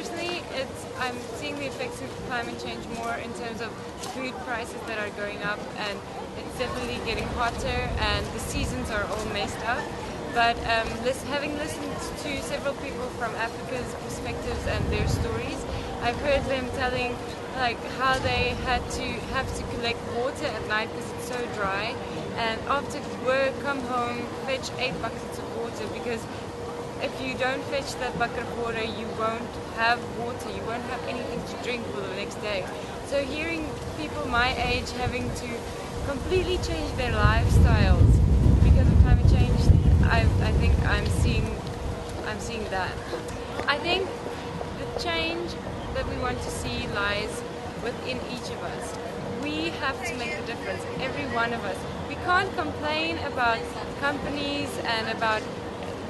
personally, I'm seeing the effects of climate change more in terms of food prices that are going up, and it's definitely getting hotter and the seasons are all messed up. But having listened to several people from Africa's perspectives and their stories, I've heard them telling like how they have to collect water at night because it's so dry, and after work come home, fetch 8 buckets of water, because if you don't fetch that bucket of water, you won't have water, you won't have anything to drink for the next day. So hearing people my age having to completely change their lifestyles because of climate change, I think I'm seeing that. I think the change that we want to see lies within each of us. We have to make the difference, every one of us. We can't complain about companies and about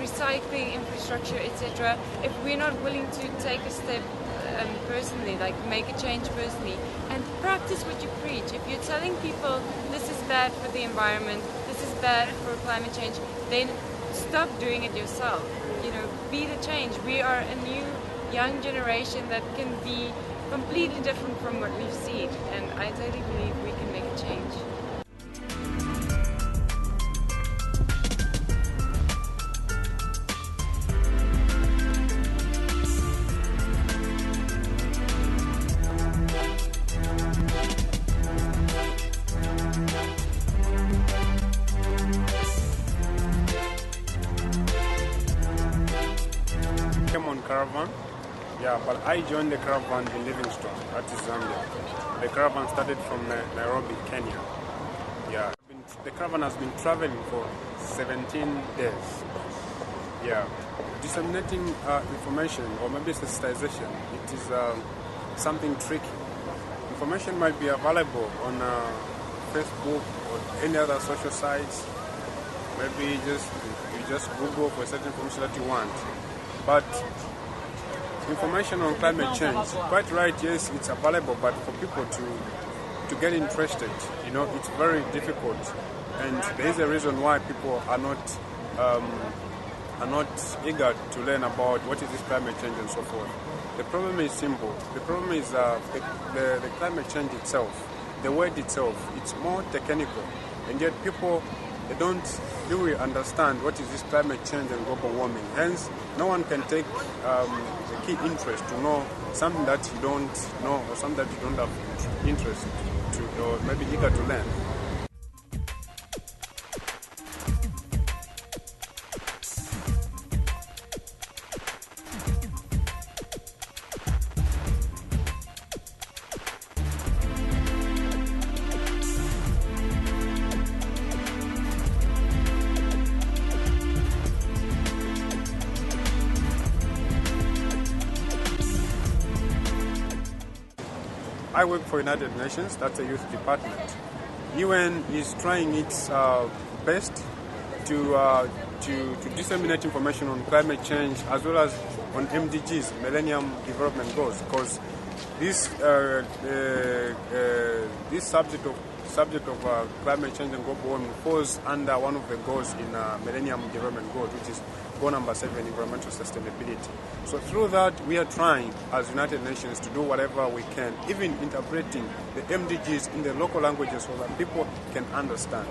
recycling infrastructure, etc., if we're not willing to take a step personally, like make a change personally, and practice what you preach. If you're telling people this is bad for the environment, this is bad for climate change, then stop doing it yourself. You know, be the change. We are a new young generation that can be completely different from what we've seen, and I totally believe we can make a change. Caravan, yeah, but I joined the caravan in Livingstone, that is Zambia. The caravan started from Nairobi, Kenya. Yeah, the caravan has been traveling for 17 days. Yeah, disseminating information, or maybe sensitization, it is something tricky. Information might be available on Facebook or any other social sites. Maybe you just Google for certain information that you want. But information on climate change, quite right, yes, it's available, but for people to get interested, you know, it's very difficult. And there is a reason why people are not eager to learn about what is this climate change and so forth. The problem is simple. The problem is the climate change itself, the word itself, it's more technical, and yet people, they don't really understand what is this climate change and global warming. Hence, no one can take a key interest to know something that you don't know, or something that you don't have interest to, or maybe eager to learn. I work for United Nations, that's a youth department. UN is trying its best to disseminate information on climate change as well as on MDGs, Millennium Development Goals, because this subject of climate change and global warming falls under one of the goals in Millennium Development Goals, which is goal number 7, environmental sustainability. So through that, we are trying as United Nations to do whatever we can, even interpreting the MDGs in the local languages so that people can understand.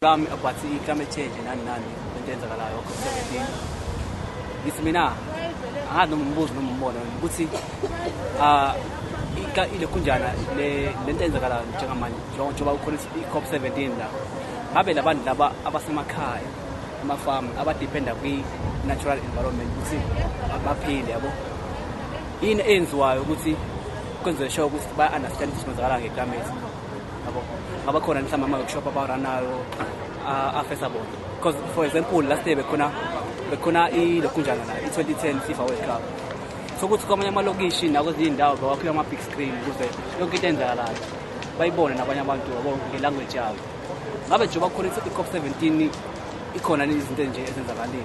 About climate change and COP17. This mina I had no more than Butsi. Ile kunjana le lentenzakala njengamanje njengoba ukhona COP17 la. Babe labantu laba abasemakhaya amafarm abadependa kwi natural environment ukuthi abaphile yabo. Yini enziwayo ukuthi kwenze sure ukuthi ba understand ukuthi kwenzakala ngeclimate. Yabo. Ngaba khona mhlawumbe ama workshop abaranayo afesable. Because for example last year bekhona ilokunjana la i2010 FIFA World Cup. So ukuthi kwamanye amalokishi nakuzindawo bawakhipha ama big screen ukuze yonke into enzakalayo bayibone nabanye abantu yabo ngelanguage yabo. Ngabe nje bakhona iCOP17 ikhona izinto nje ezenzakalile.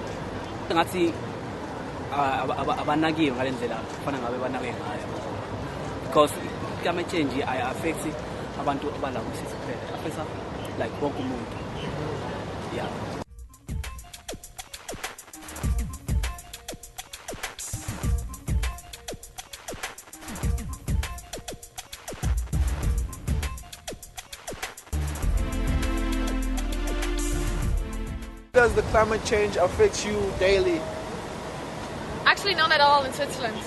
ngathi abanakiwe ngale ndlela kufanele ngabe banake ngayo because climate change affect abantu abala kusisi kuphela affect like wonke umuntu yeah. Does the climate change affect you daily? Actually, not at all in Switzerland.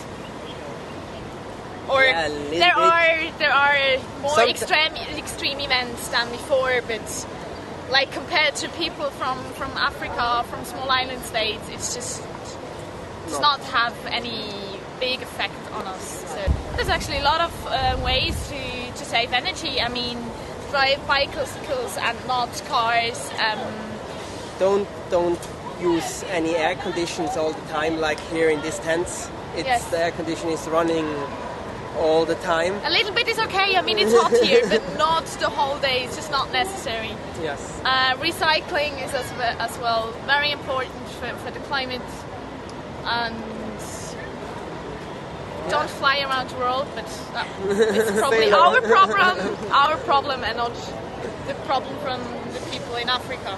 Or Yeah, there are more Somet- extreme events than before, but like compared to people from Africa, from small island states, it's not have any big effect on us. So there's actually a lot of ways to save energy. I mean, drive bicycles and not cars. Don't use any air conditions all the time, like here in these tents. Yes. The air condition is running all the time. A little bit is okay. I mean, it's hot here, but not the whole day. It's just not necessary. Yes. Recycling is as well very important for the climate. And don't fly around the world, but it's probably our problem, and not the problem from the people in Africa.